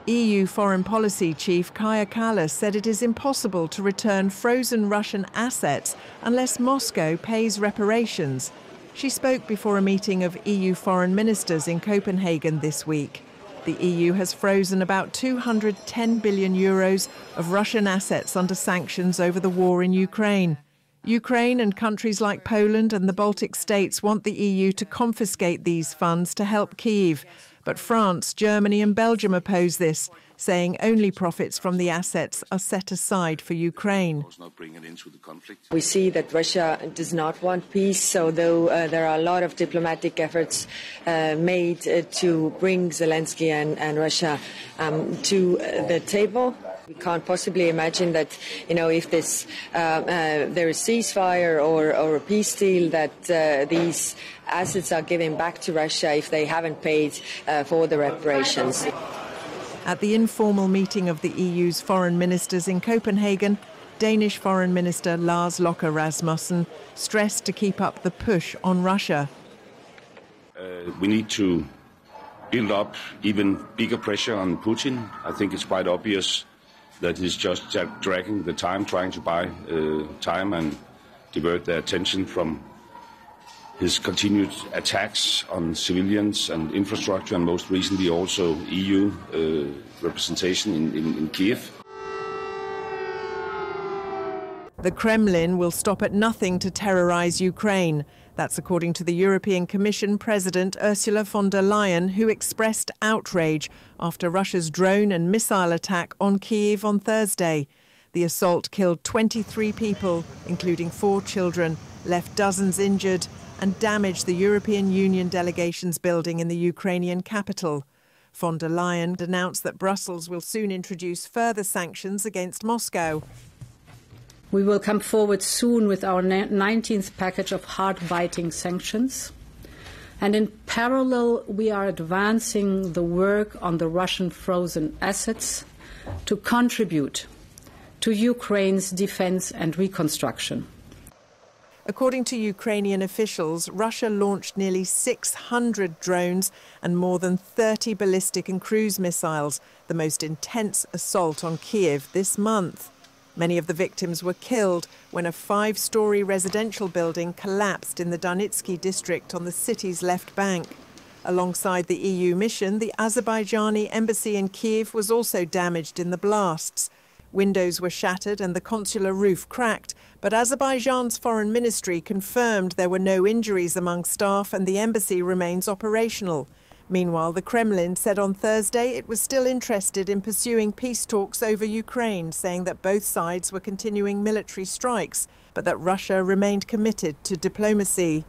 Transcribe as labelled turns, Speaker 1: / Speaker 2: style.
Speaker 1: EU Foreign Policy Chief Kaja Kallas said it is impossible to return frozen Russian assets unless Moscow pays reparations. She spoke before a meeting of EU foreign ministers in Copenhagen this week. The EU has frozen about 210 billion euros of Russian assets under sanctions over the war in Ukraine. Ukraine and countries like Poland and the Baltic states want the EU to confiscate these funds to help Kyiv. But France, Germany and Belgium oppose this, saying only profits from the assets are set aside for Ukraine.
Speaker 2: We see that Russia does not want peace, although there are a lot of diplomatic efforts made to bring Zelensky and Russia to the table. We can't possibly imagine that, if there is ceasefire or a peace deal, that these assets are given back to Russia if they haven't paid for the reparations.
Speaker 1: At the informal meeting of the EU's foreign ministers in Copenhagen, Danish Foreign Minister Lars Løkke Rasmussen stressed to keep up the push on Russia.
Speaker 3: We need to build up even bigger pressure on Putin. I think it's quite obvious that he's just dragging the time, trying to buy time and divert their attention from his continued attacks on civilians and infrastructure, and most recently also EU representation in Kyiv.
Speaker 1: The Kremlin will stop at nothing to terrorize Ukraine. That's according to the European Commission President Ursula von der Leyen, who expressed outrage after Russia's drone and missile attack on Kyiv on Thursday. The assault killed 23 people, including 4 children, left dozens injured, and damaged the European Union delegation's building in the Ukrainian capital. Von der Leyen announced that Brussels will soon introduce further sanctions against Moscow.
Speaker 4: We will come forward soon with our 19th package of hard-biting sanctions. And in parallel, we are advancing the work on the Russian frozen assets to contribute to Ukraine's defense and reconstruction.
Speaker 1: According to Ukrainian officials, Russia launched nearly 600 drones and more than 30 ballistic and cruise missiles, the most intense assault on Kyiv this month. Many of the victims were killed when a 5-story residential building collapsed in the Donetsky district on the city's left bank. Alongside the EU mission, the Azerbaijani embassy in Kyiv was also damaged in the blasts. Windows were shattered and the consular roof cracked, but Azerbaijan's foreign ministry confirmed there were no injuries among staff and the embassy remains operational. Meanwhile, the Kremlin said on Thursday it was still interested in pursuing peace talks over Ukraine, saying that both sides were continuing military strikes, but that Russia remained committed to diplomacy.